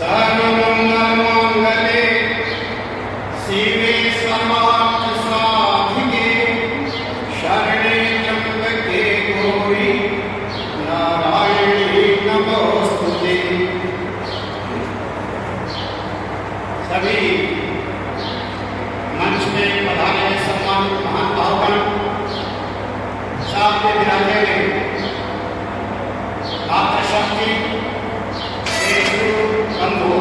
सर्वमंगलमांगल्ये शिवे सर्वार्थसाधिके शरणे त्र्यंबके गौरी नारायणी नमोस्तुते। सभी मंच में पधारे सम्मानित महान भावगण, साथ में विराजे मातृशक्ति बंधु,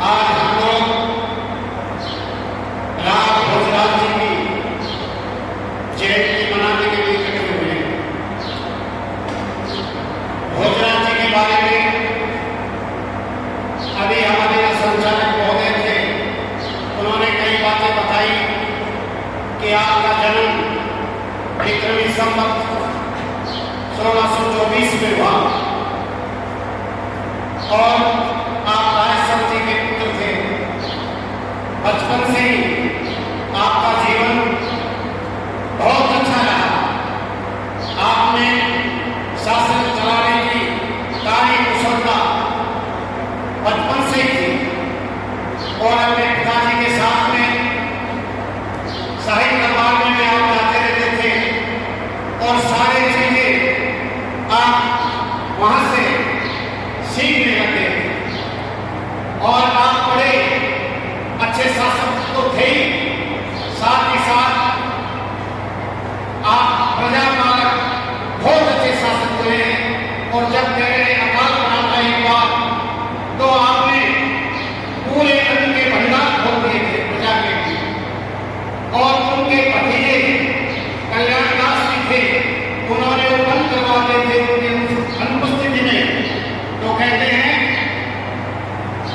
आज हम लोग राम भोजराज जी की जयंती मनाने के लिए इकट्ठे हुए हैं। भोजराज जी के बारे में अभी हमारे यहाँ संचालक महोदय थे, उन्होंने कई बातें बताई कि आपका जन्म विक्रमी संवत 1624 में हुआ और आप राजसर जी के पुत्र थे। बचपन से ही आपका जीवन बहुत अच्छा रहा। आपने शासन चलाने की कार्य कुशलता बचपन से ही थी और अपने पिताजी के साथ में शाही दरबार में आप जाते रहते थे और सारे चीजें आप वहां से सीखने लगे और आप बड़े अच्छे शासक तो थे ही, साथ ही साथ आप प्रजा पालक बहुत अच्छे शासक हुए। और जब मेरे अकाल पड़ा था एक बार, तो आपने पूरे अन्न के भंडार खोल दिए थे प्रजा के लिए। और उनके भतीजे कल्याणदास जी थे, उन्होंने वो बंद करवा दिए थे उनकी अनुपस्थिति में। तो कहते हैं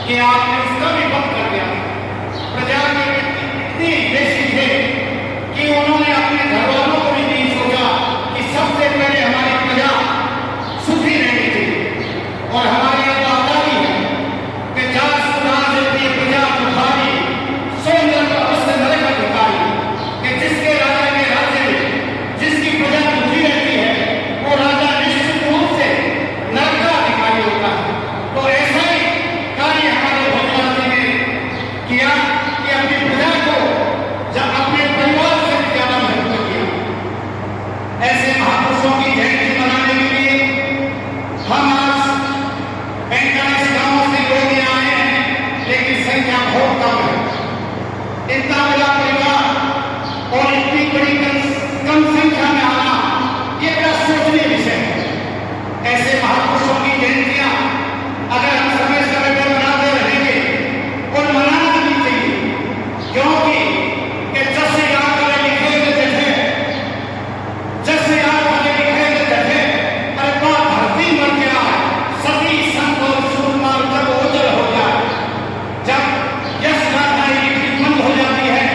कि आपने उसका भी बंद कर दिया। प्रजा के इतनी देशी थे कि उन्होंने अपने घर वालों को भी नहीं सोचा कि सबसे पहले हमारी प्रजा सुखी रहनी चाहिए। और हमारी यह आजादी है कि जात सुधार देती प्रजा बुखारी सुंदर अवश्य नरक अधिकारी, कि जिसके राजा के राज्य में जिसकी प्रजा दुखी रहती है वो राजा निश्चित रूप से नरक का अधिकारी होता है। तो ऐसा ही कार्य हमारे भगवान जी ने किया कि अपनी प्रजा को जब अपने परिवार से ज्यादा महत्व किया। ऐसे महापुरुषों की जयंती मनाने के लिए हम आज 45 गांवों से लोग यहाँ आए हैं, लेकिन संख्या बहुत कम है। इतना बड़ा परिवार और इतनी बड़ी कम संख्या में आना, ये बड़ा सोचनीय विषय है। ऐसे महापुरुषों की जयंतियां अगर हम समय समय पर मनाते रहेंगे और मनाना भी चाहिए, क्योंकि जस याद वाले लिखे जठे, जस याद वाले लिखे जठे, अरे बात धरती मर गया सती संत और सुरमार जब ओझल हो जाए, जब यश गाथा लिखनी बंद हो जाती है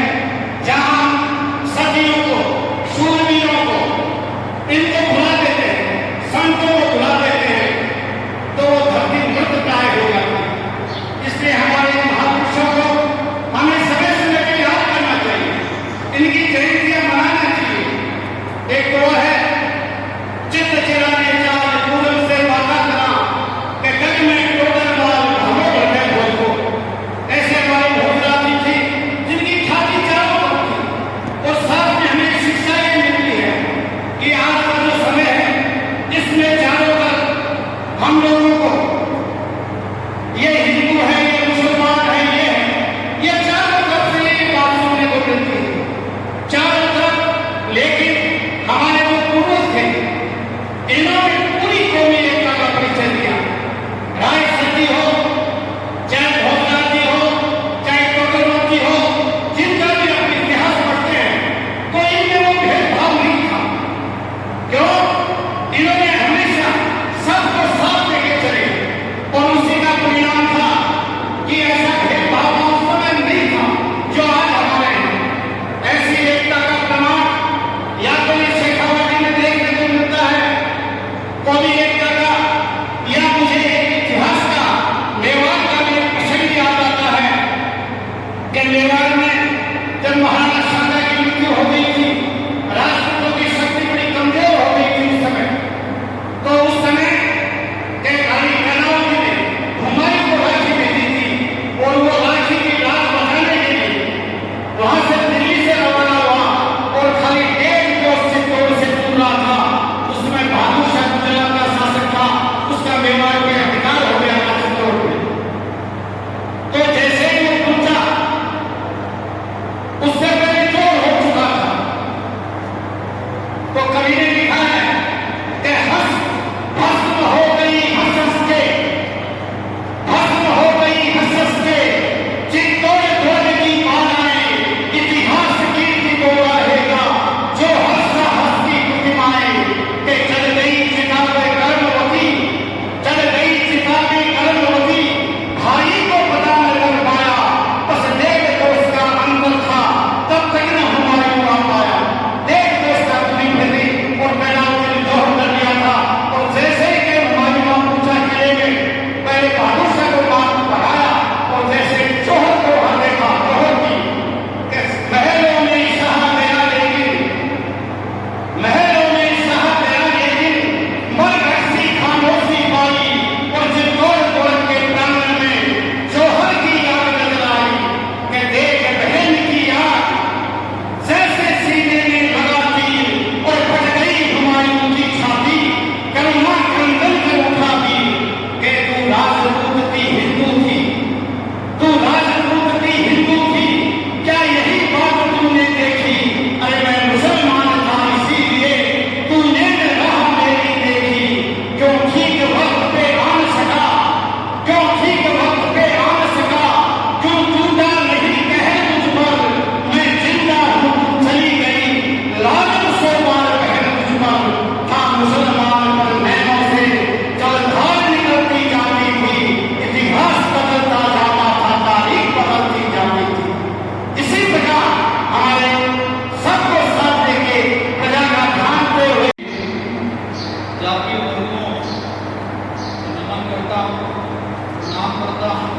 प्रणाम करता हूँ।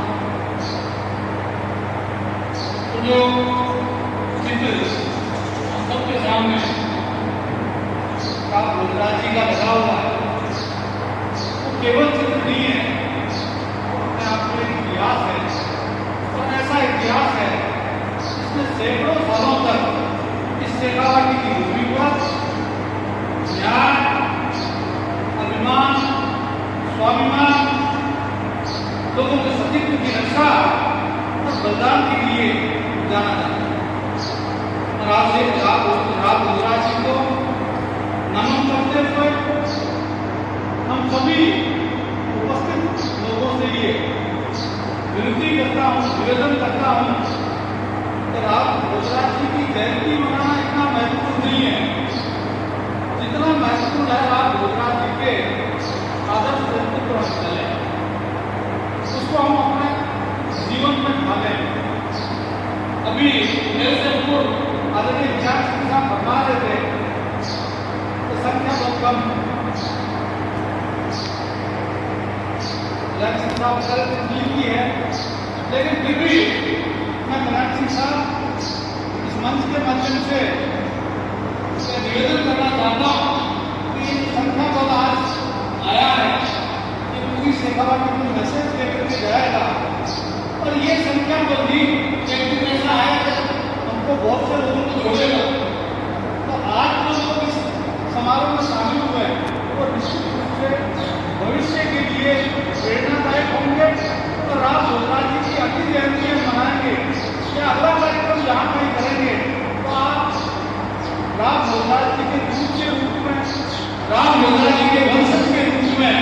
तो जो चित्र हम सबके सामने का भोजराज जी का लगा हुआ है, वो केवल चित्र नहीं है, अपने आप में एक इतिहास है। और ऐसा इतिहास है जिसमें सैकड़ों सालों तक इस शेखावाटी की भूमि पर न्याय, अभिमान, स्वाभिमान, लोगों के अस्तित्व की रक्षा और बलिदान के लिए जाना जाता है। और आप भोजराज जी को नमन करते हुए हम सभी उपस्थित लोगों से ये विनती करता हूँ, निवेदन करता हूँ कि आप भोजराज जी की जयंती मनाना इतना महत्वपूर्ण नहीं है जितना महत्वपूर्ण है आप भोजराज जी के आदर्श व्यक्तित्व पर चले, उसको हम अपने जीवन में ढालें। अभी मेरे से पूर्व आदरणीय विचार शिक्षा फरमा रहे थे तो संख्या बहुत कम शिक्षा की है, लेकिन फिर भी मैं कल्याण सिंह साहब इस मंच के माध्यम से निवेदन करना चाहता हूँ कि संख्या बल आज आया है कि पूरी शेखावाटी में मैसेज लेकर के जाएगा। और ये संख्या बल भी एक दिन ऐसा है कि हमको बहुत से लोगों को जोड़ेगा। तो आज जो लोग इस समारोह में शामिल हुए वो निश्चित रूप से भविष्य के लिए प्रेरणादायक होंगे। और राम भोजराज जी की अति जयंती मनाएंगे या अगला कार्यक्रम जहाँ कहीं करेंगे तो आप राम भोजराज जी के दूत के रूप में, राम भोजराज जी के वंशज के रूप में,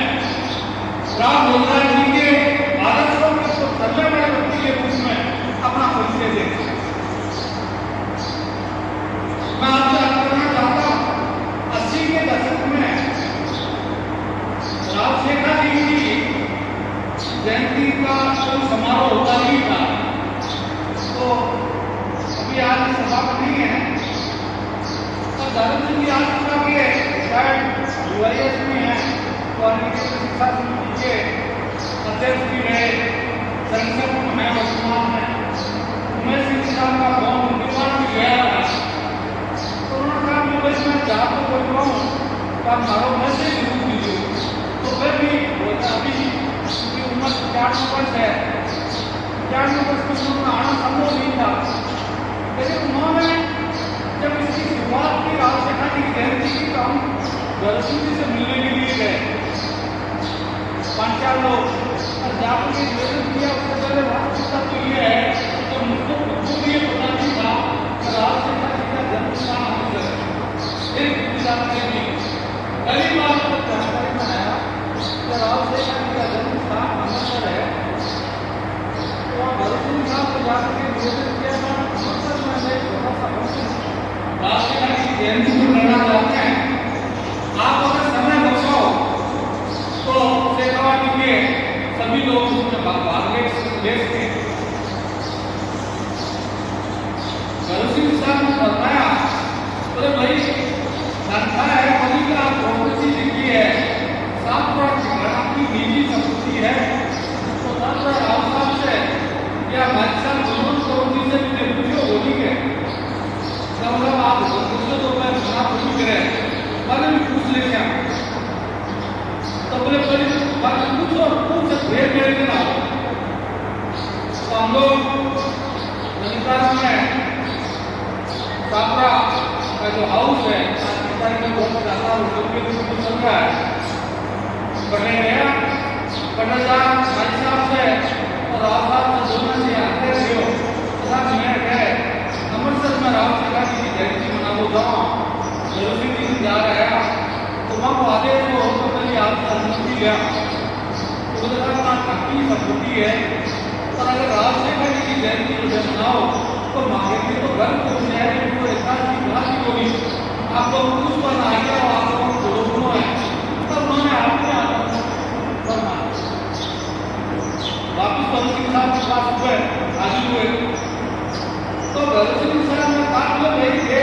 राम भोजराज जी के आदर्शों को चलने वाले व्यक्ति के रूप में अपना परिचय देंगे। मैं आपसे आग्रह करना चाहता हूँ 80 के दशक में राजशेखर जी की जयंती का कोई समारोह होता नहीं था। तो अभी आज सभा में नहीं है और धर्म सिंह जी आज सभा के शायद यूआईएस में है, शिक्षा समिति के अध्यक्ष भी रहे, संसद में है वर्तमान में, उमेश सिंह साहब का गाँव निर्माण भी गया था। तो उन्होंने कहा मैं बस मैं जहाँ तो बोल रहा हूँ तो आप मारो मैं से जरूर दीजिए। तो फिर भी अभी उनकी उम्र 95 वर्ष है, 95 वर्ष में उन्होंने आना संभव नहीं था, लेकिन उन्होंने जब इसकी शुरुआत की राजशेखर जी की जयंती की तो हम गरसिंह जी से मिलने के लिए गए 5-4 लोग, और जाकर के निवेदन किया। उससे पहले वास्तविकता तो ये है तो मुझको खुद को ये पता नहीं था कि राजशेखर जी का जन्म स्थान अमृतसर है। एक पहली बार जब जानकारी में आया कि राजशेखर जी का जन्म स्थान अमृतसर है तो वहाँ गरसिंह साहब को जाकर के निवेदन किया था अमृतसर में एक छोटा सा फंक्शन राजशेखर जी की जयंती को करना चाहते हैं, आप अगर समय बचाओ तो शेखावाटी के सभी लोग उसमें भाग ले सकते हैं। गरसिंह साहब ने बताया बोले भाई संख्या है बड़ी का प्रोग्रेसी लिखी है, 7 वर्ष की निजी संपत्ति है। तो तब राव साहब से या हमारे साथ दोनों करोड़ से भी पूछो होनी है मतलब आप दूसरे तो मैं सुना पूछ करें मैंने भी पूछ ले क्या तो बोले पूछ से भेद मेरे के ना। तो हम लोग नैनीताल में छात्रा का जो हाउस है में बहुत ज्यादा चल रहा है पढ़ने गया पढ़ने जा भाई साहब से और राव साहब से दोनों से आते रहे तथा मैं गए अमृतसर में राजशेखर जी की जयंती मनाने जाऊँ गरसिंह जी जा रहा तो वहाँ वो आदेश को हमको पहले आपसे अनुमति लिया तो बोले था काफी संपत्ति है और अगर राजशेखर जी की जयंती जब मनाओ तो मांगेंगे तो गर्व को शहर को ऐतिहासिक बात ही होगी आप लोग उस पर आगे और आप लोगों को रोकना है तब उन्होंने आपने वापिस गरसिंह साहब के पास हुए हाजिर हुए तो गरसिंह साहब ने कहा लो भाई ये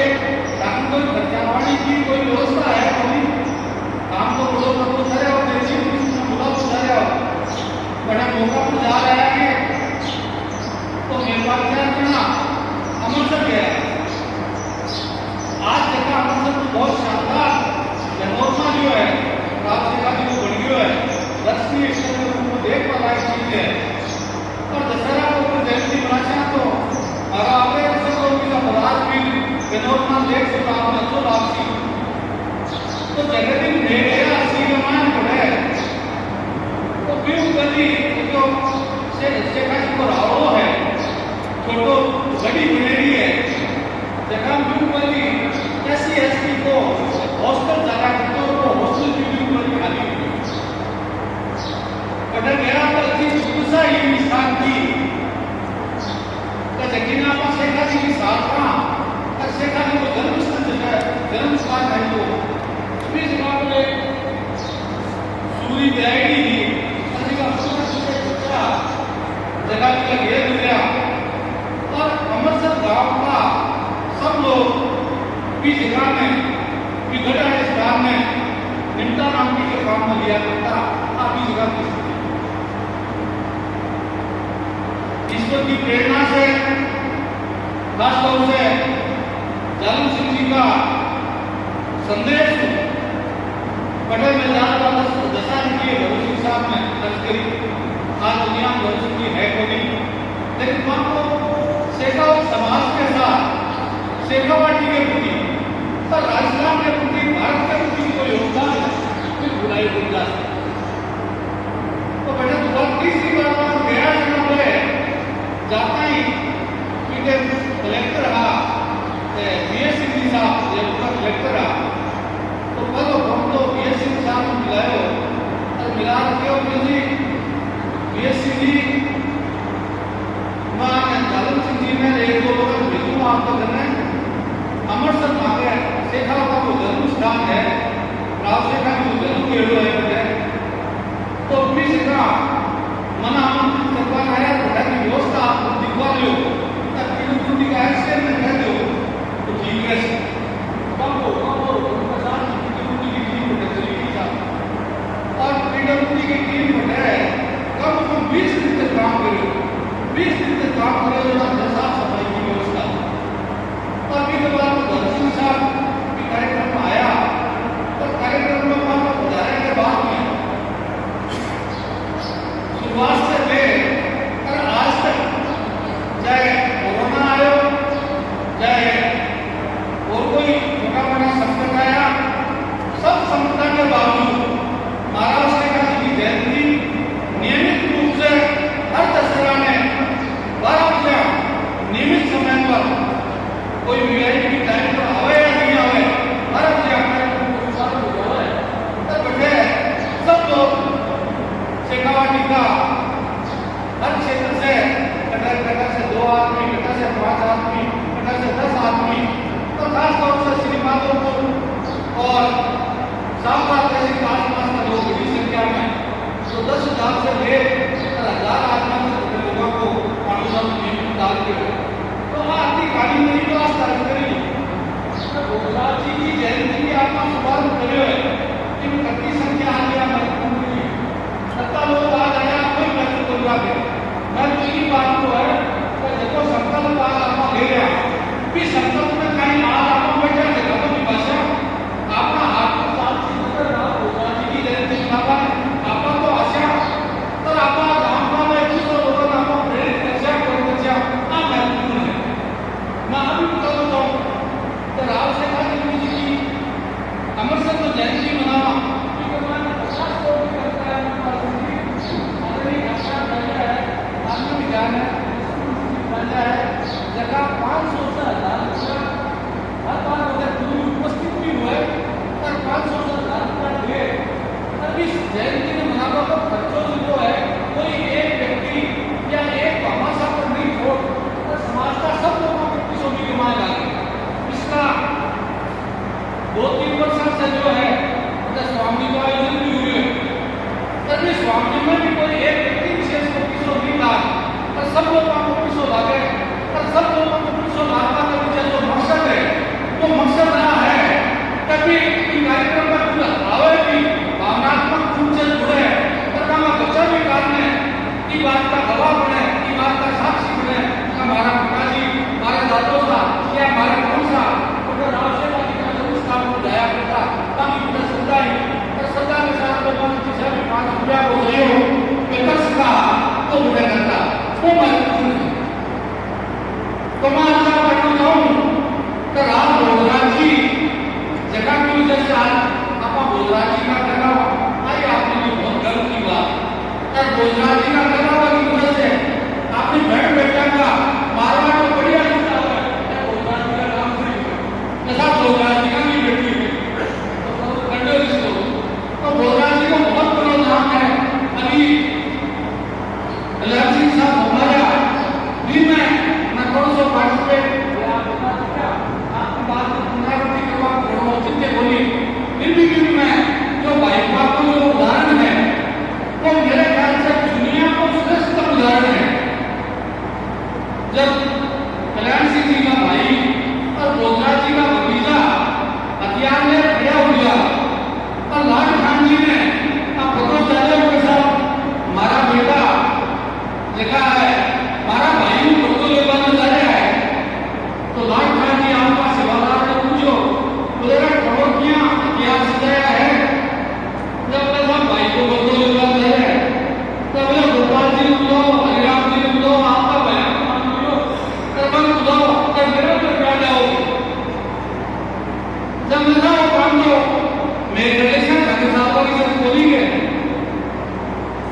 ताकि कोई खर्चावाड़ी की कोई व्यवस्था है कोई काम तो बोलो तो करे और देखिए किसने बोला तो करे बड़ा मौका मिल जा रहा है तो मेरे पास क्या अमृतसर गया। आज जगह अमृतसर में बहुत शानदार जनोरमा जो है राजसेवा जो बन गया है दक्षिणी स्तर में उनको देख पा रहा चीज है। और दशहरा को ऊपर जयंती मनाते हैं तो आगे का बरात भी जनोरमा देख सकता हूँ तो राशि तो जगह दिन मेरा सी रामायण पढ़े तो भी गली जो से का जो रावो है छोटो बड़ी बनेगी है जगह भी गली ऐसी ऐसी को हॉस्टल जगह को हॉस्टल भी गली खाली बड़ा मेरा तो अच्छी गुस्सा ही निशान की तो जगह आप शेखा जी की साथ का शेखा जी को जन्म स्थान है वो इस जगह पे सूरी जाएगी जगह का घेर गया और अमृतसर गांव का सब लोग इस जगह में गढ़ा इस गांव में निमता नाम की जो काम में लिया करता आप इस जगह की ईश्वर की प्रेरणा से खासतौर से जालम सिंह जी का संदेश पटेल में जाता दशा की भगत साहब ने दर्ज करी। आज दुनिया में भगत की है कोई लेकिन मान लो शेखावत समाज के साथ शेखावाटी के प्रति और राजस्थान के प्रति भारत के प्रति कोई योगदान है फिर बुराई हो जा तो बेटा दोबारा तीसरी बार गया जाता ही कलेक्टर रहा बीएस सिंह साहब जब उसका कलेक्टर रहा तो कल हम तो बीएस सिंह साहब को मिलाए और मिला के जी बीएस सिंह जी जालम सिंह जी ने एक दो लोग भेजू आपको करना अमृतसर मांगे शेखा का वो जन्म स्थान है राव शेखा की जन्म के है तो अपनी शेखा मना आमंत्रित करवाना है की व्यवस्था आप दिखवा लो ड्यूटी का एक्शन में कह दो तो ठीक है और पीडब्ल्यूडी की टीम में है कम से कम 20 दिन तक काम करो 20 दिन तक काम करो साफ सफाई की व्यवस्था। और अभी के बाद भगत साहब भी कार्यक्रम में आया और कार्यक्रम में वहां बुलाने के बाद में शुरुआत से लेकर आज तक चाहे कोरोना आयो चाहे और कोई छोटा मोटा संकट आया सब संकट के बावजूद महाराष्ट्र का की जयंती नियमित रूप से हर दशहरा में 12 बजे नियमित समय पर कोई वीआईपी टाइम पर आवे या नहीं आवे 12 बजे तब बैठे सब लोग शेखावाटी का हर क्षेत्र से कटर से 2 आदमी कटर से 5 आदमी कटर से 10 आदमी तो खासतौर से श्रीमानों को और सामबाग जैसे आसपास का लोग बड़ी संख्या में तो 10,000 से ले 1,000 आदमी से लोगों को अनुदान नियमित डाल के तो आती गाड़ी में ही पास दर्ज करेगी भोजराज जी की जयंती की आपका शुभारंभ करे कि कति संख्या आ गया महत्वपूर्ण सत्ता लोग आ गया कोई महत्व करवा के मैं तो ये बात को है कि देखो संकल्प का आप ले रहा भी संकल्प में कहीं आज आप बैठा जगह तो भी भाषा आपका हाथ को साथ से नजर रहा होगा जी की जयंती मनावा आपका तो आशा तर आपका गांव का में कुछ लोगों ने आपको प्रेरित कर दिया ना महत्वपूर्ण है मैं अभी बता देता हूँ तो राव शेखा जी की अमृतसर में जयंती मनावा क्योंकि मैंने 50 करोड़ की करता है जगह 500 से 1000 हर बार अगर कोई उपस्थित भी हुए और 500 से 1000 रुपया दे तब इस जयंती में मनावा का खर्चों जो है कोई एक व्यक्ति या एक भाषा पर नहीं छोड़ और समाज का सब लोगों को किसी भी कमाए लागे इसका 2-3 वर्ष से जो है स्वामी का आयोजन भी हुए तभी स्वामी में भी कोई एक व्यक्ति विशेष को किसी नहीं लाग और सब लोगों को किसी लागे और सब लोगों को किसी लाभा का पीछे जो मकसद है वो मकसद रहा है कभी कार्यक्रम में आवे भी भावनात्मक रूप से जुड़े और काम ये बात का गवाह बने, ये बात का साक्षी बने कि हमारा पिताजी, हमारे दादों का या हमारे कौन सा उनका राष्ट्रवादी का जरूर स्थान को लाया करता ताकि उन्हें सदा ही और सदा के साथ भगवान की जब पांच पूजा हो गई हो विकस का तो उन्हें करता वो महत्वपूर्ण है। तो मैं आपसे बताना चाहूँ कि राम भोजराज जी जगह की वजह से आज आपा भोजराज जी का कहना आई आपने भी बहुत गर्व की बात और भोजराज जी का कहना की वजह से आपने बहन बेटा का मारवाड़ में बढ़िया रिश्ता हुआ है भोजराज जी का नाम से ऐसा भोजराज जी का भी बेटी है तो कंडे रिश्ते तो भोजराज जी का बहुत बड़ा नाम है। अभी कल्याण सिंह साहब हमारा भी मैं कौन सा पार्टिसिपेट आपकी बात को पुनरावृत्ति करवा औचित्य बोली फिर भी मैं जो भाजपा को जो उदाहरण है वो मेरे ख्याल से दुनिया को श्रेष्ठ उदाहरण है। जब कल्याण सिंह जी का भाई और भोजराज जी का भतीजा हथियार में खड़ा हो गया और लाल खान जी ने अब भगवत यादव के साथ हमारा बेटा लिखा है हमारा भाई को लेकर जा रहा है तो लाल खान जी आपका सेवादार ने पूछो बोले करोड़ किया इतिहास सजाया है जब मैं सब भाई को बदलो लेकर जा रहे हैं तब बोले गोपाल जी ने बुलाओ हरिराम जी ने बुलाओ आपका बयान मान लो तब मैं बुलाओ तब मेरे पर क्या जाओगे जब मैं जाओ काम दो मेरे रिलेशन खंड साहब की सब बोलेंगे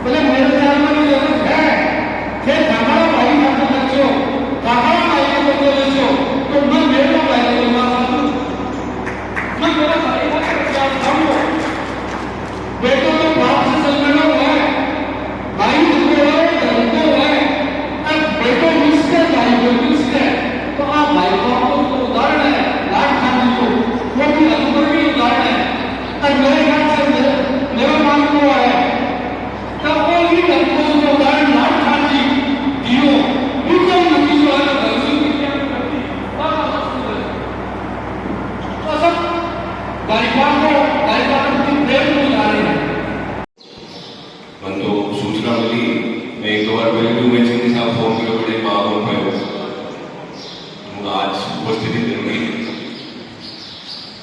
बोले मेरे ख्याल में जरूरत है फिर हमारा भाई का बच्चों हमारा भाई को बदलो ले तो मैं मेरा भाई को मार मैं मेरा भाई का क्या बताऊं बेटों तो बाप से जन्मना हुआ है भाई हुए धर्म को है अब बेटों मिलकर भाई को मिलकर तो आप भाई को आपको उदाहरण है लाल खान जी को वो भी अकबर भी उदाहरण है और मेरे ख्याल से मेरा मान को है तब वो ही धर्म को उदाहरण लाल खान जी दियो बिल्कुल नतीजों वाला भविष्य की क्या करती तो सब भाजपा को प्रेम को उदाहरण है। बंदो सूचना मिली मैं एक दो बार पहले भी उमेश सिंह साहब फोन किया बड़े माहौल में आज उपस्थिति जरूरी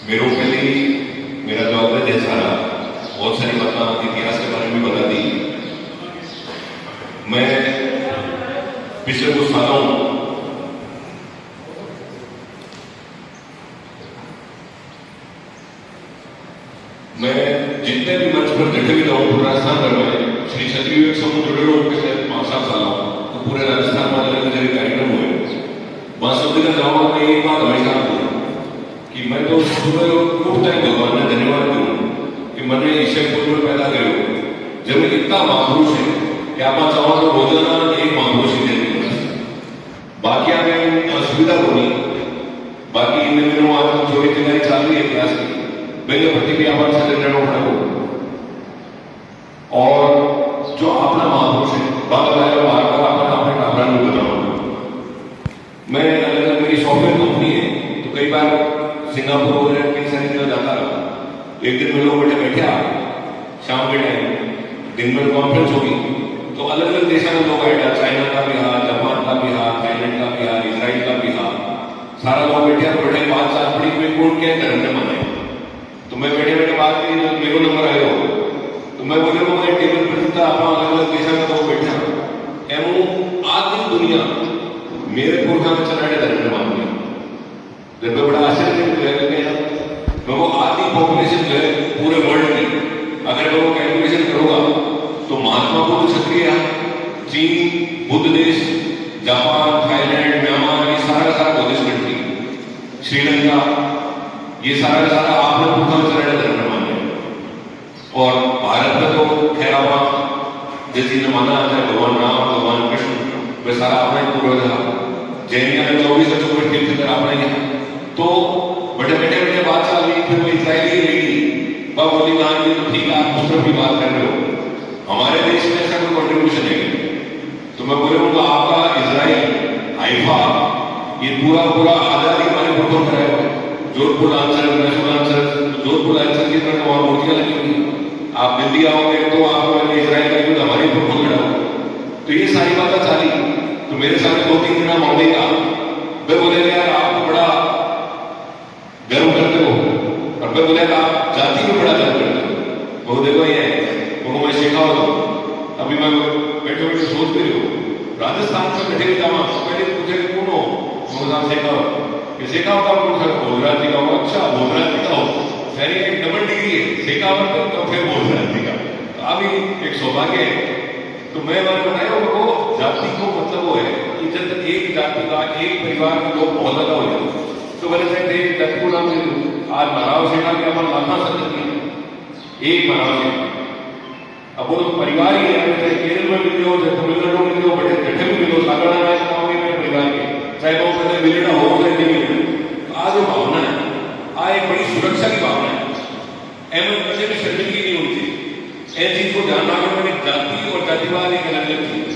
मेरे पहले ही मेरा जवाब है जैसा बहुत सारी बातें इतिहास के बारे में बता दी। मैं पिछले कुछ सालों मैं जितने भी मंच पर जगह भी जाऊँ पूरा राजस्थान भर में श्री क्षत्रिय विवेक समूह जुड़े रहो पिछले 5-7 सालों तो पूरे राजस्थान में अलग अलग कार्यक्रम हुए वहां सब जगह जाऊँगा मैं एक बात हमेशा बोलूँ कि मैं तो सुबह उठता है भगवान ने धन्यवाद दूँ कि मैंने ईश्वर कुल में पैदा करो जब इतना महापुरुष है कि आप चाहो तो रोजाना एक महापुरुष ही देते बाकी आगे असुविधा होनी बाकी इन दिनों आज चोरी तैयारी चल रही है क्लास की पहले प्रति भी आप निर्णय पड़ा और जो अपना महापुरुष है बाहर का अपना अपने कामरान में बताऊंगा। मैं अलग अलग मेरी सॉफ्टवेयर कंपनी है तो कई बार सिंगापुर वगैरह कई सारी जगह जाता रहा। एक दिन में लोग बैठे शाम के टाइम दिन में कॉन्फ्रेंस होगी तो अलग अलग देशों में लोग आए चाइना का भी हाल जापान का भी हाल थाईलैंड का भी हाल इसराइल का भी हाल सारा लोग बैठे तो बैठे 5 साल बड़ी कोई कौन क्या धर्म ने मनाए तो मैं बैठे बैठे बात की मेरे को नंबर आयो तो मैं बोले वो मैं टेबल पर था आप अलग अलग देशों में लोग बैठा एवं आज की दुनिया मेरे पुरखा में चला धर्म ने मान लिया जब मैं बड़ा आश्चर्य गया मैं वो आधी पॉपुलेशन जो है पूरे वर्ल्ड की अगर मैं वो कैलकुलेशन करूंगा तो महात्मा बुद्ध क्षत्रिय चीन बुद्ध देश जापान थाईलैंड म्यांमार ये सारा बुद्धिस्ट कंट्री श्रीलंका ये सारा आपने पुरखा में चला धर्म मान लिया और भारत में तो खैराबाद जैसी ने माना जाता है भगवान राम भगवान कृष्ण वे सारा अपना ही पूर्वज था जैनिया में 24 तीर्थंकर अपना ही तो बड़े बैठे बात चल रही फिर वो इसराइली लेडी वह बोली कहा ये तो ठीक है आप दूसरों की बात कर रहे हो हमारे देश में ऐसा कोई कॉन्ट्रीब्यूशन है तो मैं बोले उनका आपका इसराइल हाइफा ये पूरा आजादी हमारे पुरखों में रहा है Jodhpur answer Mysore answer Jodhpur answer की तरह वहां मूर्तियां लगी हुई आप दिल्ली आओगे तो आपको इसराइल का युद्ध हमारे पुरखों लड़ा तो ये सारी बातें चाली। तो मेरे सामने 2-3 दिन मौके का मैं बोले यार आप तो बड़ा गर्व करते हो, और मैं बोले आप जाति को बड़ा गर्व करते हो। वो देखो ये वो मैं सीखा हो, अभी मैं बैठे बैठे सोच रही हूँ राजस्थान से बैठे जावा पहले पूछे कौन हो, शेखा होता भोजराज जी का हो। अच्छा भोजराज जी का हो, फिर एक डबल डिग्री है शेखावत तो फिर भोजराज जी का, तो अभी एक सौभाग्य है। तो मैं बताया वो जाति को मतलब वो है कि जब एक जाति का एक परिवार के लोग बहुत ज्यादा हो जाए तो बोले थे एक जाति को नाम दे दो। आज महाराव शेखा के अपन लाखा संगत एक महाराव शेखा, अब वो तो परिवार ही है, चाहे केरल में मिल जाओ, चाहे तमिलनाडु में मिल जाओ, बड़े गठे में मिलो, सागर नारायण गाँव में परिवार के, चाहे वो कहते मिलना हो चाहे नहीं मिलना। आज जो भावना है आज एक बड़ी सुरक्षा की भावना है, एवं कभी भी शर्मिंदगी नहीं होती। ऐसी चीज को ध्यान रखना मैंने जाति और जातिवाद एक अलग अलग चीज।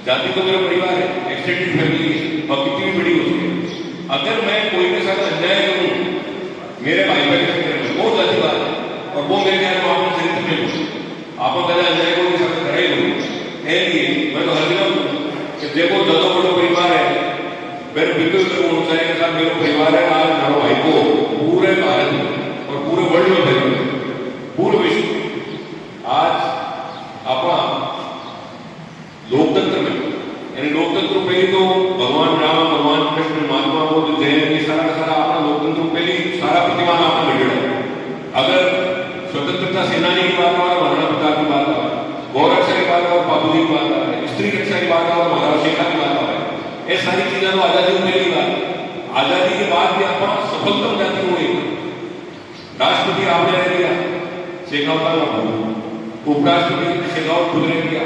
जाति तो मेरा परिवार है, एक्सटेंडेड फैमिली है, और कितनी भी बड़ी हो सके। अगर मैं कोई के साथ अन्याय करूं मेरे भाई बहन के साथ, वो जातिवाद है, और वो मेरे ख्याल में आपने चरित्र में आप पहले अन्याय को के साथ करे लो। इसलिए मैं तो हर दिन कि देखो ज्यादा बड़ा परिवार है, मेरे बिल्कुल ऊंचाई के साथ मेरा परिवार है। आज मेरे भाई को पूरे भारत में और पूरे वर्ल्ड में फैले, पूरे विश्व आज अपना लोकतंत्र में, यानी लोकतंत्र पहले तो भगवान राम भगवान कृष्ण महात्मा बुद्ध जैन ये सारा अपना लोकतंत्र पहले सारा प्रतिमान आपने बिगड़ा है। अगर स्वतंत्रता सेनानी की बात हो, महाराणा प्रताप की बात हो, गौ रक्षा की बात हो, बाबू जी की बात हो, स्त्री रक्षा की बात हो, महाराज शेखा की बात हो, ये सारी चीजें तो आजादी में पहली बात। आजादी के बाद भी अपना सफलतम जाति हुई, राष्ट्रपति आपने रह दिया शेखावत, उपराष्ट्रपति शेखावत खुद रह दिया,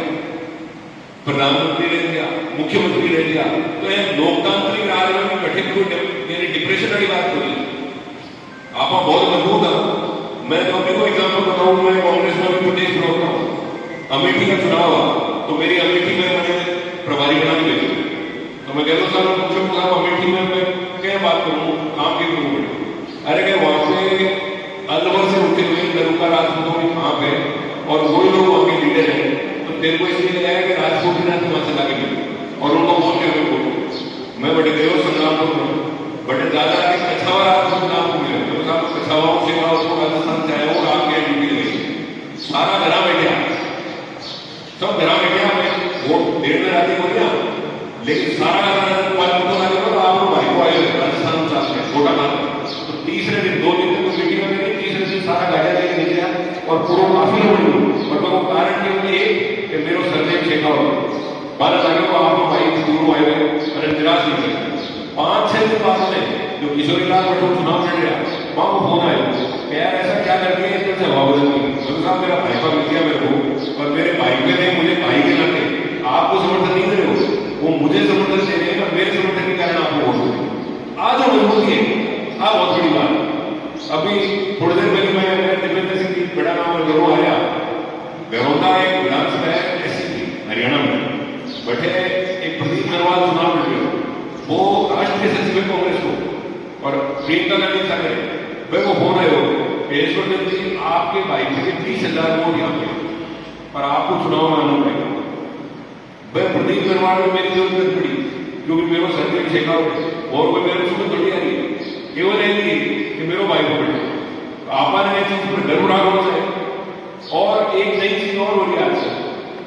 प्रधानमंत्री रह दिया, मुख्यमंत्री रह दिया। तो ये लोकतांत्रिक राज में गठित हुई डिप्रेशन वाली बात हुई। आप बहुत मजबूत है। मैं तो अभी को एग्जाम्पल बताऊं, मैं कांग्रेस में भी प्रदेश में होता हूँ। अमेठी का चुनाव हुआ तो मेरी अमेठी में मैंने प्रभारी बना के भेजा, तो मैं कहता सर मुझे साहब अमेठी में मैं क्या बात करूँ, काम की करूँ। अरे क्या वहां पे अलवर से उठे हुए नरुका राजपूतों में कहाँ पे, और वही लोग वहां के लीडर हैं, तो तेरे को इसलिए लगाया कि राजपूत ही ना वहां से लाके मिले, और उनको बोल के हमें बोलो मैं बड़े गयो संग्राम करूँ, बड़े दादा के कछावा राजपूत नाम को मिले, तो साहब कछावाओं से कहा उसको राजस्थान से आया, वो आपके ड्यूटी लगी, सारा घरा बैठा, सब घरा बैठा, मैं वोट देर में आती बोलिया, लेकिन सारा आप भाई को आए राजस्थान चाहते हैं छोटा नाम। तो तीसरे दिन 2 दिन तक तो मीटिंग में गई, तीसरे दिन सारा गाया लेके निकल गया, और पूरा काफी लोग, और वो कारण के लिए कि मेरे सरदेव शेखावत बात लगे वो आप भाई दूर आए हुए अरे निराश नहीं करे। 5-6 दिन बाद में जो किशोरी लाल भट्ट चुनाव लड़ रहा, वहां को फोन आया कि यार ऐसा क्या कर दिया, इस तरह से हवा बदल गई। तो साहब मेरा भाई का मिल गया मेरे को, और मेरे भाई के ने मुझे भाई के नाते आपको समर्थन नहीं दे रहे हो, वो मुझे समर्थन दे रहे हैं, मेरे समर्थन के कारण आपको वोट दे। आज जो मजबूती है आज बहुत बड़ी बात। अभी थोड़ी देर पहले मैं दिव्येंद्र सिंह की बड़ा नाम जरूर आया, बेरोंदा एक विधानसभा है ऐसी हरियाणा में बैठे एक प्रदीप नरवाल चुनाव लड़ रहे, वो राष्ट्रीय सचिव है कांग्रेस को, और प्रियंका गांधी ठाकरे भाई वो फोन आए हो ईश्वर जी आपके भाई के 30,000 वोट यहाँ पे, और आपको चुनाव में आना पड़ेगा। भाई प्रदीप नरवाल में मेरी जरूरत पड़ी, क्योंकि मेरे सरदेव शेखावत और कोई मेरे सुबह थोड़ी आ रही है, केवल है कि मेरे भाई को बैठे आपा ने चीज पर गर्व राखना चाहिए। और एक नई चीज और हो रही है,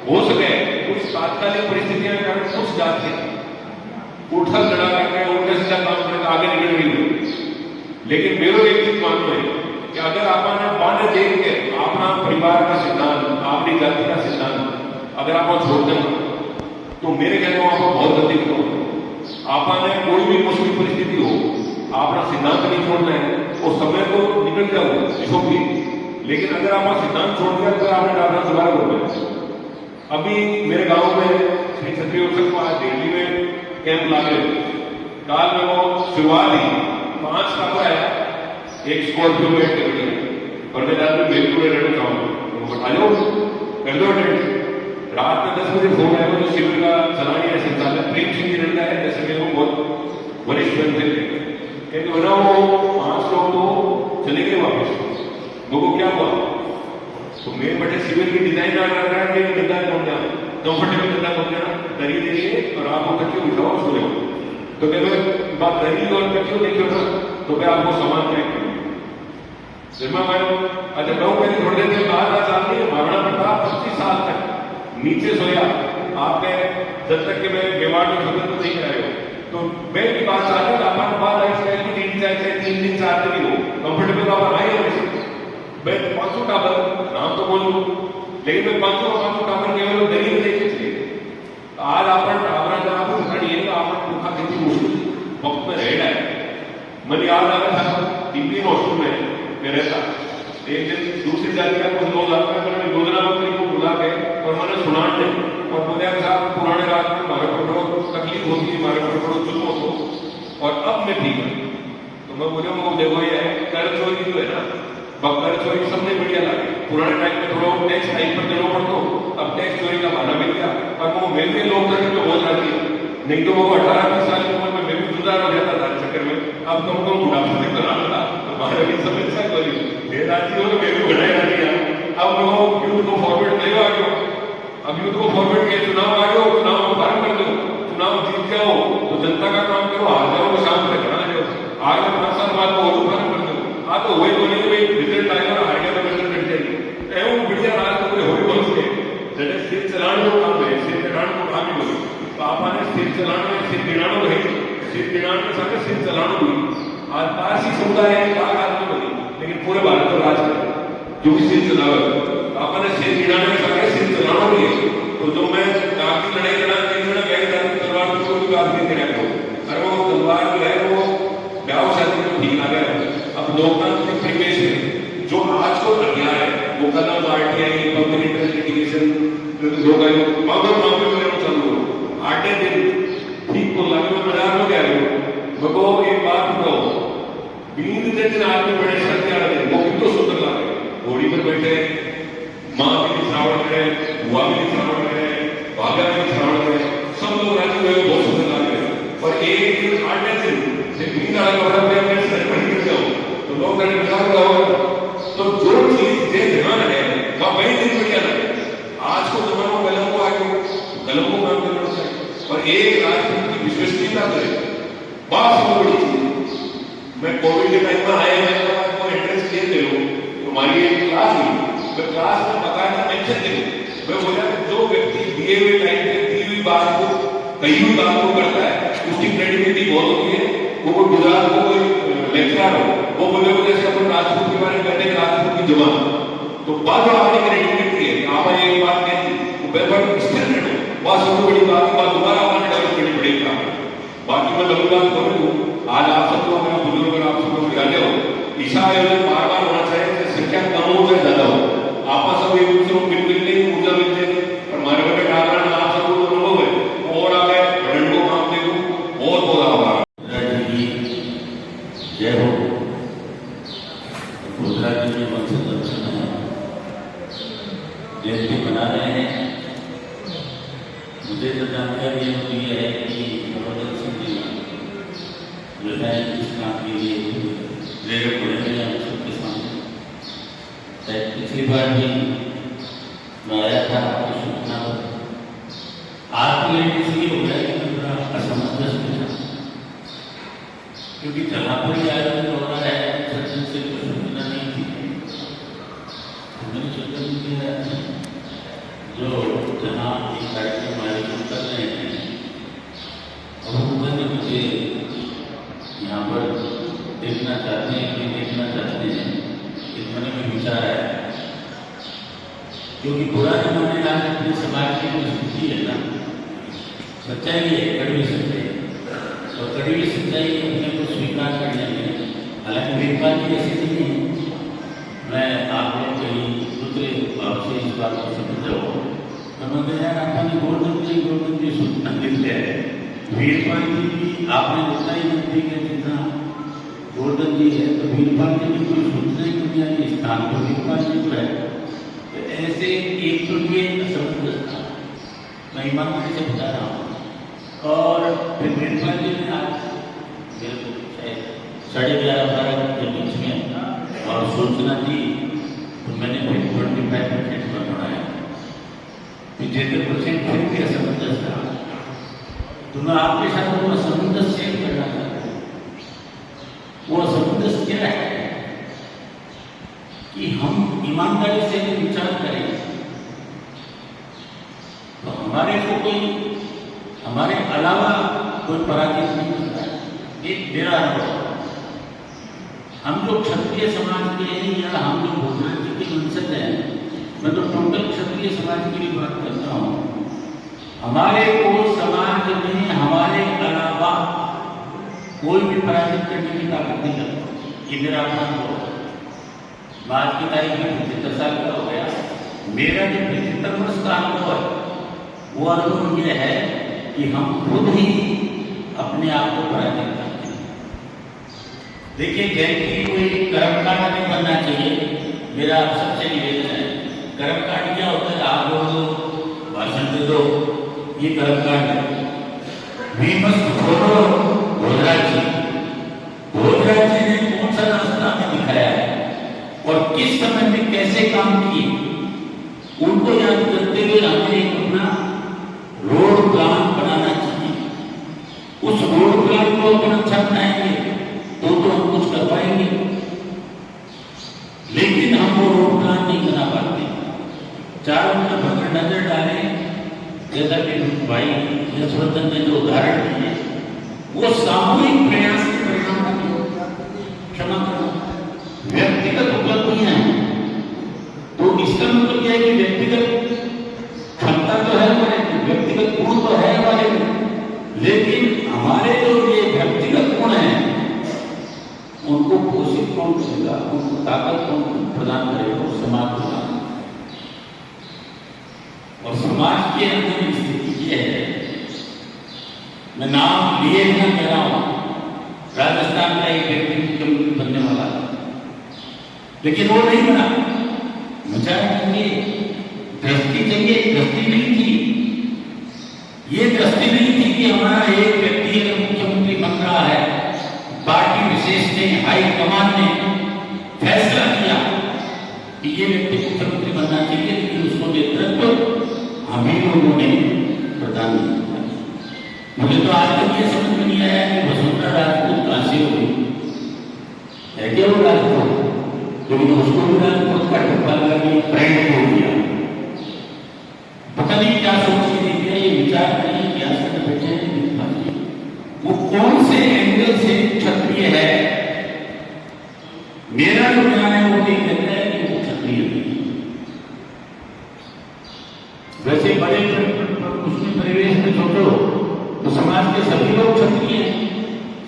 हो सके कुछ तात्कालिक परिस्थितियां कारण कुछ जाते उठल लड़ा करके उल्टे सीधा काम करके आगे निकल रही है, लेकिन मेरे एक चीज मानना है कि अगर आपने बाने देख के अपना परिवार का सिद्धांत, अपनी जाति का सिद्धांत अगर आप छोड़ दें तो मेरे कहने में आपको बहुत गलती करोगे। आपने कोई भी मुश्किल परिस्थिति हो, अपना सिद्धांत नहीं छोड़ना है, और समय तो निकल जाओ इसको भी, लेकिन अगर आप सिद्धांत छोड़ दिया तो आपने डालना दोबारा कर दिया। अभी मेरे गांव में श्री क्षत्रिय उत्सव को आज दिल्ली में कैंप ला रहे, काल में वो शुरुआत ही 5 का आया, एक स्कॉर्पियो में और मैं रात में बिल्कुल रेड चाहूँ आ जाओ कर दो अटेंड। रात में 10 बजे फोन आया, जो शिविर का चलानी है संचालक प्रेम सिंह जी लड़का है, जैसे मेरे को बहुत वरिष्ठ थे, कहते बना वो 5 लोग तो चले गए वापस, वो क्या हुआ, तो मेरे बड़े शिविर की डिजाइन आ रहा है कि गंदा कौन जाना कंफर्टेबल गंदा कौन जाना, दरी देखिए और आप वो तकियों बिठाओ और सो जाओ। तो मैं बात दरी और तकियों देखियो ना तो मैं आपको सामान पैक करूँ। मैं अच्छा कहूँ मेरी थोड़ी देर के बाद आज आपने महाराणा प्रताप 25 साल तक नीचे सोया, आपने जब तक कि मैं बीमार में खबर तो नहीं कराए हो। तो मैं भी बात चाहता हूँ आपका बात लाइफ स्टाइल की 3 दिन 4 दिन हो कंफर्टेबल आप आए हो। मैं 500 टावर नाम तो बोलूँ लेकिन मैं 500 टावर केवल दरी में लेके चले। आज आपण टावराचा आपण घडी आपण दुखा किती मुश्किल वक्त में रहना है। मुझे याद आ रहा था इंडियन हॉस्टल में मैं रहता, एक दिन दूसरी जाति का कुछ लोग आते हैं, मैंने योजना मंत्री को बुला के और मैंने सुना नहीं और बोले साहब पुराने रात में हमारे को तकलीफ होती है, हमारे को जुल्म हो और अब मैं ठीक है। तो मैं बोले वो देखो ये कर चोरी जो है ना, कर चोरी सबसे बढ़िया लगे। पुराने टाइम में थोड़ा टैक्स टाइम पर देना पड़ता, अब टैक्स चोरी का बहाना मिल गया और वो मेरे लोग करके हो जाती है। नहीं तो वो 18-20 साल की उम्र में मैं भी जुदा हो जाता था चक्कर में। अब तो हमको बुढ़ापे में करा था हमारे भी समस्या कोई मेरे राज्य हो तो मेरे को बढ़ाया दिया। अब लोग यूथ को फॉरवर्ड नहीं आ गए, अब यूथ को फॉरवर्ड किया, चुनाव आ गए, चुनाव में फार्म कर दो, चुनाव जीत जाओ तो जनता का काम करो, हार जाओ तो शाम तक करा जाओ, आज 5 साल बाद वो फार्म कर दो। हाँ तो वही बोले भाई रिजल्ट आएगा हार गया तो रिजल्ट कट जाएगी एवं बढ़िया राज तो कोई हो ही बोल सके जैसे सिर चलाने को काम है, सिर चलाने को काम ही बोले तो आपने सिर चलाने सिर गिराना है, सिर गिराने के साथ सिर चलाना हुई। आज पारसी समुदाय है आदमी बनी लेकिन पूरे भारत को राज करे जो भी सिर चलावे, आपने सिर गिराने के साथ सिर चलाना भी है। तो जो मैं काफी लड़ाई लड़ा गए तलवार को कोई बात नहीं करा करो, अरे वो तलवार जो है वो ब्याह शादी में ठीक आ गया। अब लोकतांत्रिक परिवेश में जो आज को अन्याय है वो कलम पार्टी आई पब्लिक इंटरेस्ट लिटिगेशन लोग आए मगर मामले में चालू हो 8 दिन ठीक को लगे बाजार में गया बको एक बात बताओ बींद दिन आदमी बड़े सत्या दिन वो कितना सुंदर लगे घोड़ी पर बैठे माँ भी श्रावण करे बुआ भी श्रावण करे भागा भी श्रावण करे सब लोग राजी हुए बहुत सुंदर लगे। और एक दिन 8 दिन से बींद आने का मतलब मैं सर पर निकल जाऊँ तो लोग कहने विचार होगा तो जो चीज जे ध्यान है वह वही दिन बढ़िया लगे। आज को जमाना कलम को आगे कलम को काम करना चाहिए और एक राजनीति की विश्वसनीयता करे बात सबसे बड़ी चीज। मैं कोविड के टाइम में आया मैं आपको एड्रेस दे दे लो हमारी एक क्लास हुई, मैं क्लास में बकायदा मेंशन दे मैं बोला कि जो व्यक्ति दिए हुए टाइम पे दी हुई बात को कही हुई बात को करता है उसकी क्रेडिबिलिटी बहुत होती है। वो गुजरात को कोई लेक्चरर हो वो बोले जैसे अपन राजपूत के बारे में कहते हैं राजपूत की जबान तो बात जो आपने क्रेडिबिलिटी है आप ये बात कहती तो स्थिर रहना वह सबसे बड़ी बात दोबारा आपने डेवलप करनी पड़ेगी। बाकी मैं लंबी बात करूँ आज आप सबको मेरा बुजुर्ग और आप सबको याद हो ईशा आयोजन बार बार होना चाहिए संख्या कम हो चाहे ज्यादा हो आप सब एक दूसरे को मिल मिलने की ऊर्जा मिलते और हमारे बड़े कारण आप सबको अनुभव है और आगे बढ़ने को काम दे बहुत बहुत आभार। जय हो गुजरात जी वंश दर्शन जयंती मना रहे हैं। मुझे तो जानकारी होती है कि सिंह जी जो है इस काम के लिए प्रेरक बने हैं हम सबके सामने। पिछली बार भी मैं आया था आपकी सूचना पर आपके लिए इसलिए हो गया कि मैं थोड़ा असमंजस में था क्योंकि जहाँ पर भी आयोजन हो रहा है सचिन से कुछ सूचना नहीं थी। मैंने सोचा कि जो जहाँ एक कार्यक्रम आयोजन कर रहे हैं और उन्होंने मुझे यहाँ पर देखना चाहते हैं कि देखना चाहते हैं इस मन में विचार है क्योंकि बुरा जमाने का अपने समाज की जो स्थिति है ना सच्चाई है कड़वी सच्चाई तो कड़वी सच्चाई अपने को स्वीकार करने में हालांकि मेरी बात की ऐसी नहीं है। मैं आप लोग कहीं दूसरे भाव से इस बात को समझ जाओ तो यार आपने गोवर्धन जी सूचना देते हैं वीरपाल जी भी आपने उतना ही नजदीक है जितना गोवर्धन जी है तो वीरपाल जी की कोई सूचना ही नहीं आई स्थान तो वीरपाल जी तो है तो ऐसे एक तो ये असमंजस था मैं ईमानदारी से बता रहा हूँ। और फिर वीरपाल जी ने आज मेरे को 11:30-12 के बीच में और सूचना दी तो मैंने फिर 25% पर बढ़ाया 75% फिर भी असमंजस था। तो मैं आपके साथ वो असमंजस शेयर करना चाहता हूँ। वो असमंजस क्या है कि हम ईमानदारी से विचार करें तो हमारे को कोई हमारे अलावा कोई पराजित नहीं करता है। एक मेरा अनुभव, हम जो क्षत्रिय समाज के हैं या हम जो भोजराज जी के वंशज हैं, मैं तो टोटल क्षत्रिय समाज की भी बात करता हूँ, हमारे को समाज में हमारे अलावा कोई भी पराजित करने की ताकत नहीं लगती। ये मेरा अपना अनुभव है। आज की तारीख में 75 साल का हो गया। मेरा जो 75 वर्ष का अनुभव है वो अनुभव यह है कि हम खुद ही अपने आप को पराजित करते हैं। देखिए, जैसे कोई कर्मकांड नहीं बनना चाहिए। मेरा आप सबसे निवेदन है, कर्मकांड क्या होता है? आप लोग भाषण दे दो, ये कर्मकांड है। वी मस्ट फॉलो भोजराज जी। भोजराज जी ने कौन सा रास्ता हमें दिखाया है और किस समय में कैसे काम किए, उनको याद करते हुए हमें एक अपना रोड प्लान बनाना चाहिए। उस रोड प्लान को अपन अच्छा बनाएंगे तो हम कुछ कर पाएंगे, लेकिन हम वो रोड प्लान नहीं बना पाते। चारों तरफ अगर नजर डालें, जैसा कि भाई यशवर्धन ने जो उदाहरण दिए, वो सामूहिक प्रयास के परिणाम क्षमा करना व्यक्तिगत उपलब्धियां हैं। तो इसका मतलब यह है कि व्यक्तिगत क्षमता तो है हमारे, व्यक्तिगत गुण तो है हमारे में, लेकिन हमारे जो ये व्यक्तिगत गुण हैं उनको पोषित कौन करेगा, उनको ताकत कौन प्रदान करेगा? और समाज प्रदान। और समाज के अंदर स्थिति ये है, मैं नाम लिए बिना कह रहा हूं, राजस्थान का एक व्यक्ति मुख्यमंत्री बनने वाला था, लेकिन वो नहीं बना। विचार कीजिए, दृष्टि चाहिए, दृष्टि नहीं थी। ये दृष्टि नहीं थी कि हमारा एक व्यक्ति अगर मुख्यमंत्री बन रहा है, पार्टी विशेष ने, हाई कमान ने फैसला किया कि ये व्यक्ति मुख्यमंत्री बनना चाहिए, लेकिन उसको नेतृत्व हम ही लोगों ने प्रदान किया। मुझे तो आज तक ये समझ में नहीं आया कि वसुंधरा राजपूत कहां से हो गई है। क्या वो राजपूत, लेकिन उसको भी राजपूत का ठप्पा लगा के ब्रांड हो गया। पता नहीं क्या सोच के देख रहे, ये विचार करिए, क्या समझ बैठे हैं। वो कौन से एंगल से क्षत्रिय है? मेरा जो ज्ञान है वो ये कहता है कि वो क्षत्रिय नहीं। वैसे बड़े उसमें परिवेश में सोचो तो समाज के सभी लोग क्षत्रिय हैं,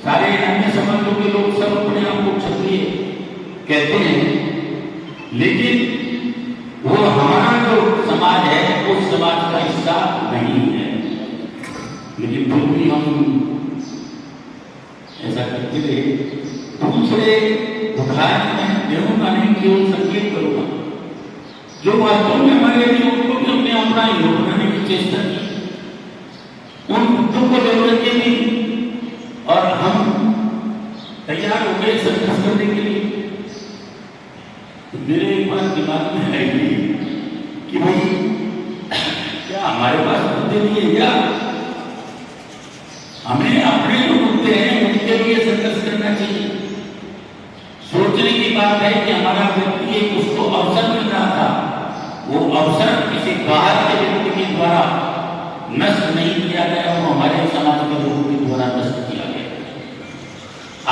सारे अन्य समाजों के लोग सब अपने आप को क्षत्रिय कहते हैं, लेकिन वो हमारा जो समाज है उस समाज का हिस्सा नहीं है। लेकिन फिर भी हम ऐसा करते रहे। दूसरे उदाहरण में देवूंगा नहीं, केवल संकेत करूंगा। जो वास्तव में हमारे लिए, उनको भी हमने अपना योग बनाने की चेष्टा की, उन मुद्दों को लेकर के भी, और हम तैयार हो गए संघर्ष करने के लिए। मेरे एक बार दिमाग में है कि भाई क्या हमारे पास मुद्दे नहीं है? क्या हमें अपने जो मुद्दे हैं उनके लिए संघर्ष करना चाहिए? सोचने की बात है कि हमारा व्यक्ति एक उसको अवसर मिल रहा था, वो अवसर किसी बाहर के व्यक्ति के द्वारा नष्ट नहीं किया गया, वो हमारे समाज के लोगों के द्वारा नष्ट किया गया।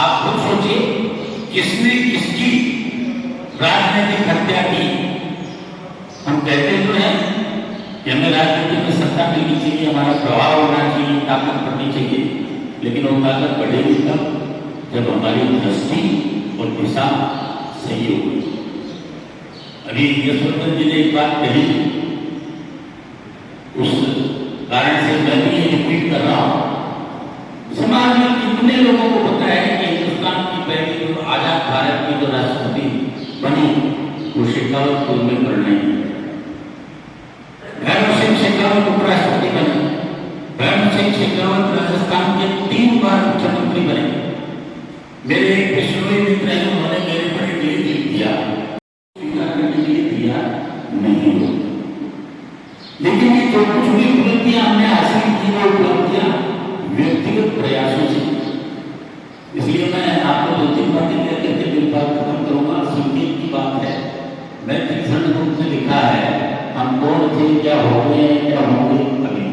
आप खुद सोचिए, किसने किसकी राजनीतिक हत्या की? हम कहते तो हैं कि हमें राजनीति में सत्ता मिलनी चाहिए, हमारा प्रभाव होना चाहिए, ताकत बढ़नी चाहिए, लेकिन वो ताकत बढ़ेगी तब जब हमारी दृष्टि और दिशा सही होगी। अभी यशवर्धन जी ने एक बात कही, उस कारण से मैं भी ये रिपीट कर रहा हूं। समाज में कितने लोगों को पता है कि हिंदुस्तान की पहली जो आजाद भारत की जो राष्ट्रपति बनी वो शेखावत को में परिणय भैरव सिंह शेखावत उपराष्ट्रपति बने। भैरव सिंह शेखावत राजस्थान के 3 बार मुख्यमंत्री बने। मेरे एक विश्नोई मित्र हैं, उन्होंने मेरे पर एक लिख दिया, स्वीकार करने के लिए दिया नहीं हो। लेकिन ये जो कुछ भी उपलब्धियां हमने हासिल की, वो उपलब्धियां मैं तीसरे रूप से लिखा है, हम कौन थे, क्या हो गए, क्या होंगे अभी,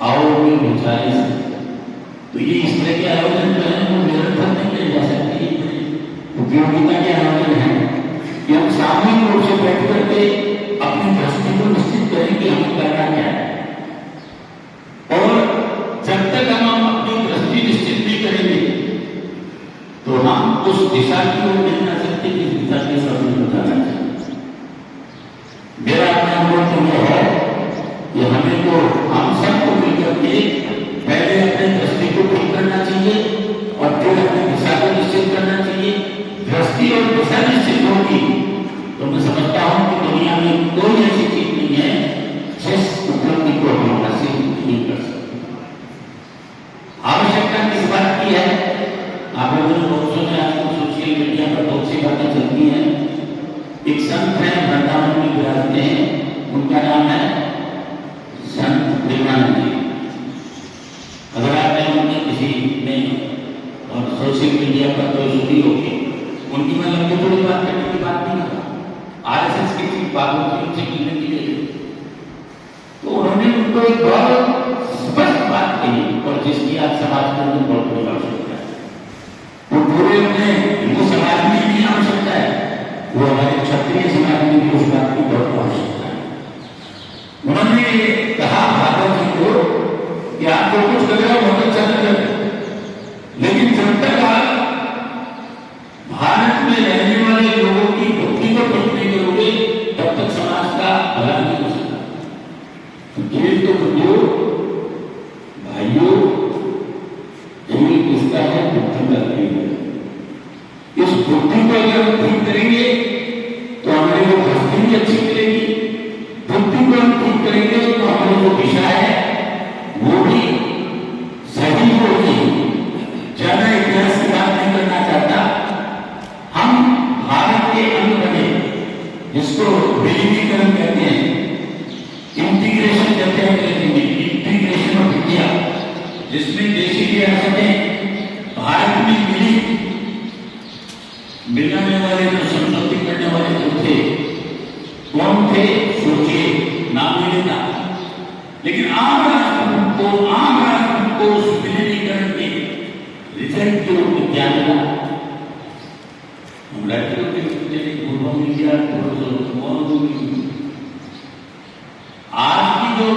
आओ की ऊंचाई से। तो ये इस तरह के आयोजन जो है वो निरंतर नहीं किए जा सकते, उपयोगिता के आयोजन है कि हम सामूहिक रूप से बैठ करके अपनी दृष्टि को निश्चित करें कि हमें करना क्या है। और जब तक हम अपनी दृष्टि निश्चित नहीं करेंगे तो हम उस दिशा की ओर नहीं जा सकते जिस दिशा के सामने जाना चाहिए। मेरा अपना अनुभव तो यह है कि हमें तो हम सबको मिलकर के पहले अपने दृष्टि को ठीक करना चाहिए और फिर अपनी दिशा को निश्चित करना चाहिए। दृष्टि और दिशा निश्चित होगी तो मैं समझता हूं कि दुनिया में कोई ऐसी चीज नहीं है जिस उपलब्धि को हम हासिल नहीं कर सकते। आवश्यकता किस बात की है? आप लोगों ने बहुत सुना, आजकल सोशल मीडिया पर बहुत सी बातें चलती हैं। एक संत है, वृंदावन में विराजते हैं, उनका नाम है संत प्रेमानंद जी। अगर आपने उनके किसी ने और सोशल मीडिया पर कोई सुनी होगी, उनकी मैं लंबी थोड़ी बात करने की बात नहीं कर रहा, आरएसएस की थी बाबू की उनसे मिलने के लिए, तो उन्होंने उनको एक बहुत स्पष्ट बात कही और जिसकी आज समाज के अंदर बहुत बड़ी आवश्यकता है। वो पूरे अपने हिंदू समाज में नहीं आवश्यकता है, वो हमारे क्षत्रिय समाज में भी उस बात की बहुत आवश्यकता है। उन्होंने कहा भागवत जी को कि आप जो कुछ कर रहे हो बहुत अच्छा कर रहे हो, लेकिन जब तक आप भारत में रहने वाले लोगों की बुद्धि को ठीक नहीं करोगे तब तक समाज का भला नहीं हो सकता। खेल तो बुद्धियों भाइयों, खेल किसका है? बुद्धि का खेल है। इस बुद्धि को अगर हम ठीक करेंगे तो हमारी जो भक्ति भी अच्छी मिलेगी, बुद्धि को हम ठीक करेंगे तो हमारी जो दिशा है वो भी सही होगी। ज्यादा इतिहास की बात नहीं करना चाहता, हम भारत के अंग बने जिसको विलीनीकरण कहते हैं, इंटीग्रेशन कहते हैं अंग्रेजी में, इंटीग्रेशन ऑफ इंडिया, जिसमें देशी रियासतें भारत में मिली। मिलाने वाले जो समझौते करने वाले जो थे कौन थे? सोचिए, नाम नहीं लेता, लेकिन आम राष्ट्र को उस विलीनीकरण के रिजल्ट के रूप में क्या मिला? हम राज्यों के पूर्व में किया, आज की जो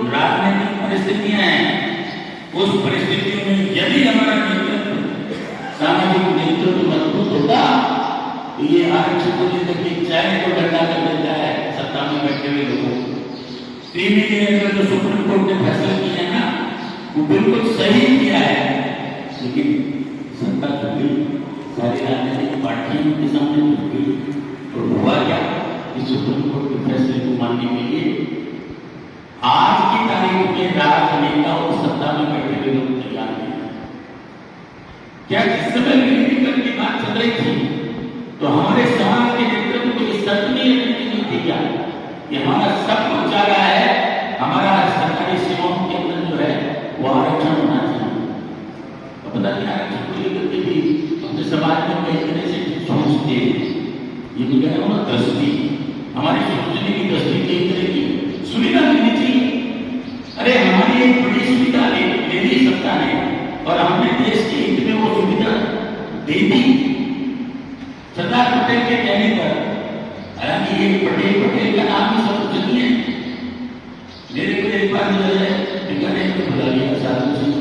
राजनीतिक परिस्थितियां हैं उस परिस्थितियों में यदि हमारा नेतृत्व, सामाजिक नेतृत्व मजबूत होता तो ये आरक्षण को जिंदगी चाहे को डंडा कर देता है सत्ता में बैठे हुए लोगों को। 3 महीने अंदर जो सुप्रीम कोर्ट ने फैसला किया है ना, वो बिल्कुल सही किया है, लेकिन सत्ता झुकी, सारी राजनीतिक पार्टियों के सामने झुकी। और हुआ क्या कि सुप्रीम कोर्ट के फैसले को मानने के लिए आज की तारीख में राजनेता और सत्ता में बैठे हुए लोग तैयार नहीं। क्या जिस समय विलीनीकरण की बात चल रही थी तो हमारे समाज के नेतृत्व को इस सत्य में नहीं थी क्या कि हमारा सब कुछ जा रहा है, हमारा सरकारी सेवाओं के अंदर जो है वो आरक्षण होना चाहिए। तो पता नहीं आरक्षण को लेकर के भी अपने समाज में कई तरह से सोचते हैं। ये भी कहना होना दृष्टि, हमारी सोचने की दृष्टि कई तरह की सुविधा देनी चाहिए। अरे हमारी एक बड़ी सुविधा ले ली सत्ता ने और हमने देश के हित में वो सुविधा दे दी सरदार पटेल के कहने पर। हालांकि ये पटेल का नाम ही सब कुछ नहीं है। मेरे को एक बार जो है